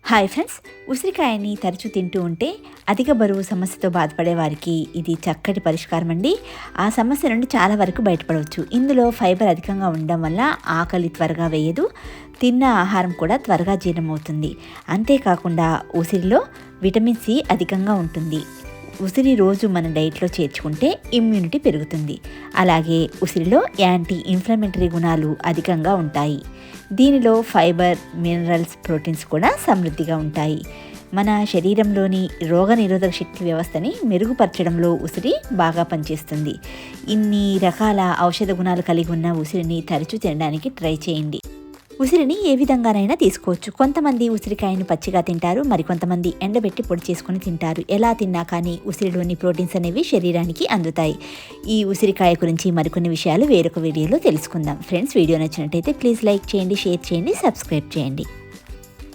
Hi friends, ఉసిరికాయని తరచూ తింటూ ఉంటే అధిక బరువు సమస్యతో బాధపడే వారికి ఇది చక్కటి పరిష్కారం అండి. ఆ సమస్య నుండి చాలా వరకు బయటపడవచ్చు. ఇందులో ఫైబర్ అధికంగా ఉండడం వల్ల ఆకలి త్వరగా వేయదు, తిన్న ఆహారం కూడా త్వరగా జీర్ణమవుతుంది. అంతేకాకుండా ఉసిరిలో విటమిన్ సి అధికంగా ఉంటుంది. ఉసిరి రోజు మన డైట్లో చేర్చుకుంటే ఇమ్యూనిటీ పెరుగుతుంది. అలాగే ఉసిరిలో యాంటీ ఇన్ఫ్లమేటరీ గుణాలు అధికంగా ఉంటాయి. దీనిలో ఫైబర్, మినరల్స్, ప్రోటీన్స్ కూడా సమృద్ధిగా ఉంటాయి. మన శరీరంలోని రోగనిరోధక శక్తి వ్యవస్థని మెరుగుపరచడంలో ఉసిరి బాగా పనిచేస్తుంది. ఇన్ని రకాల ఔషధ గుణాలు కలిగి ఉన్న ఉసిరిని తరచూ తినడానికి ట్రై చేయండి. ఉసిరిని ఏ విధంగానైనా తీసుకోవచ్చు. కొంతమంది ఉసిరికాయను పచ్చిగా తింటారు, మరికొంతమంది ఎండబెట్టి పొడి చేసుకుని తింటారు. ఎలా తిన్నా కానీ ఉసిరిలోని ప్రోటీన్స్ అనేవి శరీరానికి అందుతాయి. ఈ ఉసిరికాయ గురించి మరికొన్ని విషయాలు వేరొక వీడియోలో తెలుసుకుందాం. ఫ్రెండ్స్, వీడియో నచ్చినట్టయితే ప్లీజ్ లైక్ చేయండి, షేర్ చేయండి, సబ్స్క్రైబ్ చేయండి.